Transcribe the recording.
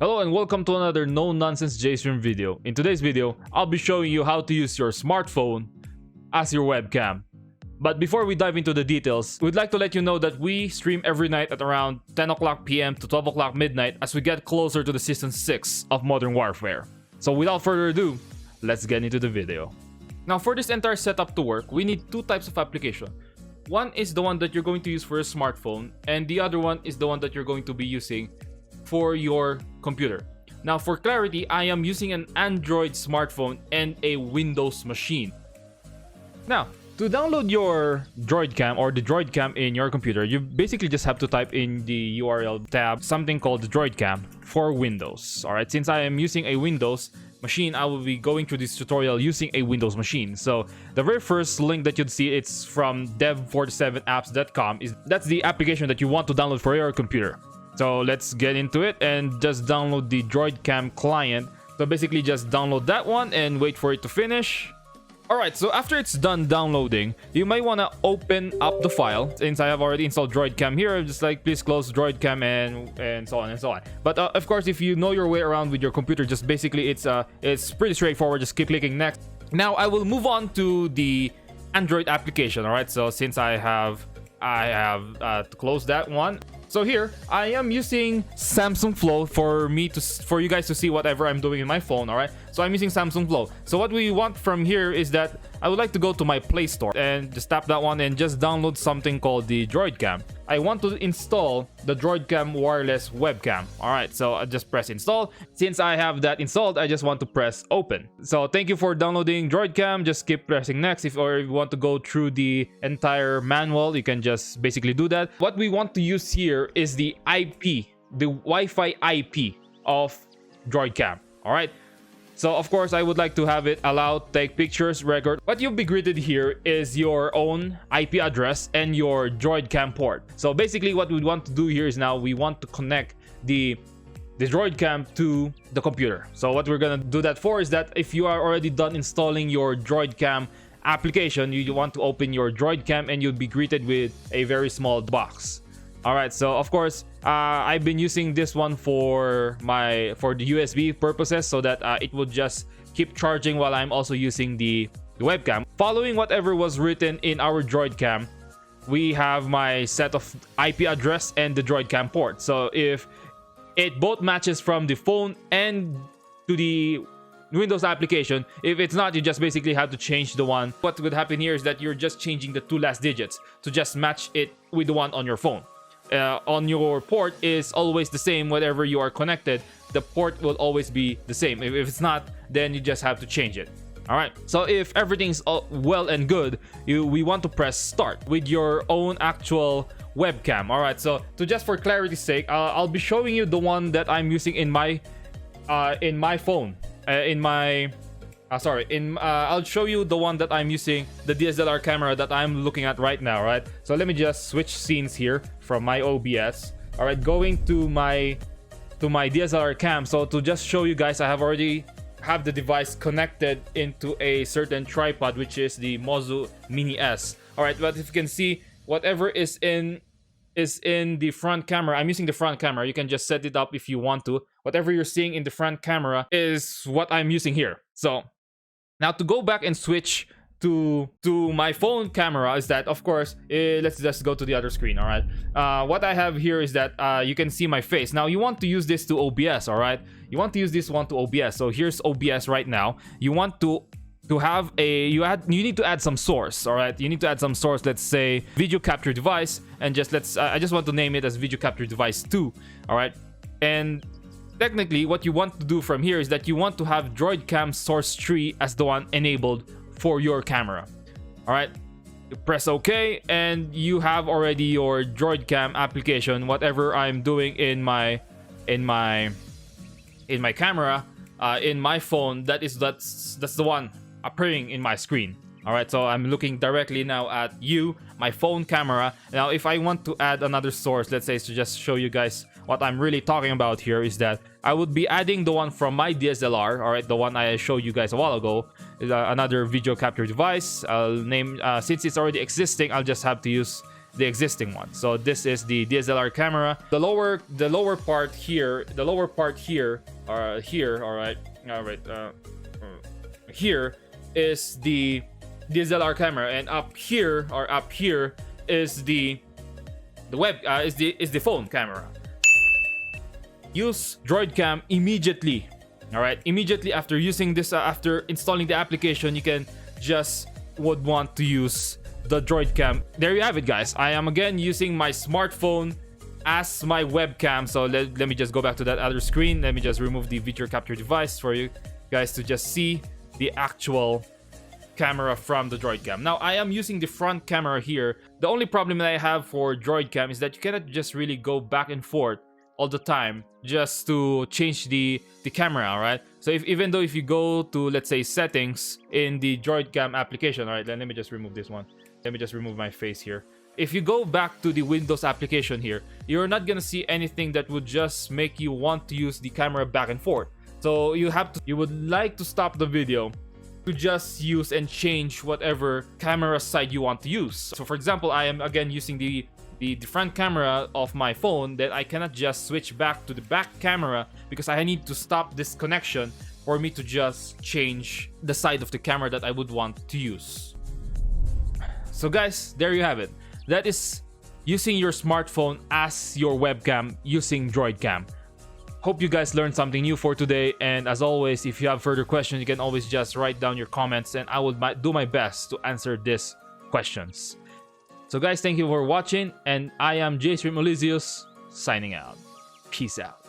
Hello and welcome to another no-nonsense JStream video. In today's video, I'll be showing you how to use your smartphone as your webcam. But before we dive into the details, we'd like to let you know that we stream every night at around 10 o'clock PM to 12 o'clock midnight as we get closer to the Season 6 of Modern Warfare. So without further ado, let's get into the video. Now for this entire setup to work, we need two types of application. One is the one that you're going to use for your smartphone, and the other one is the one that you're going to be using for your computer. Now for clarity, I am using an Android smartphone and a Windows machine. Now, to download your DroidCam or the DroidCam in your computer, you basically just have to type in the URL tab something called the DroidCam for Windows. Alright, since I am using a Windows machine, I will be going through this tutorial using a Windows machine. So the very first link that you'd see, it's from dev47apps.com. That's the application that you want to download for your computer. So let's get into it and just download the DroidCam client. So basically just download that one and wait for it to finish. Alright, so after it's done downloading, you might want to open up the file. Since I have already installed DroidCam here, I'm just like, please close DroidCam and so on and so on. But of course, if you know your way around with your computer, just basically it's pretty straightforward. Just keep clicking next. Now I will move on to the Android application. Alright, so since I have to close that one. So here I am using Samsung Flow for you guys to see whatever I'm doing in my phone. All right, so I'm using Samsung Flow. So what we want from here is that I would like to go to my Play Store and just tap that one and just download something called the DroidCam. I want to install the DroidCam wireless webcam. All right, so I just press install. Since I have that installed, I just want to press open. So thank you for downloading DroidCam. Just keep pressing next. If you want to go through the entire manual, you can just basically do that. What we want to use here is the IP, the Wi-Fi IP of DroidCam. All right. So of course, I would like to have it allow take pictures, record. What you'll be greeted here is your own IP address and your DroidCam port. So basically what we want to do here is now we want to connect the DroidCam to the computer. So what we're gonna do that for is that if you are already done installing your DroidCam application, you want to open your DroidCam and you'll be greeted with a very small box. All right, so of course I've been using this one for the USB purposes, so that it will just keep charging while I'm also using the webcam. Following whatever was written in our DroidCam, we have my set of IP address and the DroidCam port. So if it both matches from the phone and to the Windows application, if it's not, you just basically have to change the one. What would happen here is that you're just changing the two last digits to just match it with the one on your phone. On your port is always the same. Whatever you are connected, the port will always be the same. If it's not, then you just have to change it. All right, so if everything's well and good, we want to press start with your own actual webcam. All right, so just for clarity's sake, I'll be showing you the one that I'm using in my phone. I'll show you the one that I'm using, the DSLR camera that I'm looking at right now, right? So let me just switch scenes here from my OBS. All right, going to my DSLR cam. So to just show you guys, I already have the device connected into a certain tripod, which is the Mozu Mini S. All right, but if you can see, whatever is in the front camera, I'm using the front camera. You can just set it up if you want to. Whatever you're seeing in the front camera is what I'm using here. So now to go back and switch to my phone camera is that, of course, let's just go to the other screen. All right, what I have here is that you can see my face. Now you want to use this to OBS. All right, you want to use this one to OBS. So here's OBS right now. You want to have you need to add some source. All right, you need to add some source. Let's say video capture device, and I just want to name it as video capture device 2. All right, and technically what you want to do from here is that you want to have DroidCam source tree as the one enabled for your camera. All right, you press OK and you have already your DroidCam application. Whatever I'm doing in my camera in my phone, that's the one appearing in my screen. All right, so I'm looking directly now at my phone camera. Now if I want to add another source, let's say, to just show you guys what I'm really talking about here, is that I would be adding the one from my DSLR. All right, the one I showed you guys a while ago is another video capture device. I'll name, since it's already existing, I'll just have to use the existing one. So this is the DSLR camera. The lower part here, here is the DSLR camera, and up here is the phone camera. Use DroidCam immediately. All right, immediately after using this, after installing the application, you can just would want to use the DroidCam. There you have it, guys. I am again using my smartphone as my webcam. So let me just go back to that other screen. Let me just remove the video capture device for you guys to just see the actual camera from the DroidCam. Now I am using the front camera here. The only problem that I have for DroidCam is that you cannot just really go back and forth all the time just to change the camera. All right, so even though if you go to, let's say, settings in the DroidCam application, all right, then let me just remove this one. Let me just remove my face here. If you go back to the Windows application here, you're not gonna see anything that would just make you want to use the camera back and forth. So you would like to stop the video to just use and change whatever camera side you want to use. So for example, I am again using the front camera of my phone, then I cannot just switch back to the back camera because I need to stop this connection for me to just change the side of the camera that I would want to use. So guys, there you have it. That is using your smartphone as your webcam using DroidCam. Hope you guys learned something new for today, and as always, if you have further questions, you can always just write down your comments and I will do my best to answer these questions. So guys, thank you for watching, and I am JStream Elysius signing out. Peace out.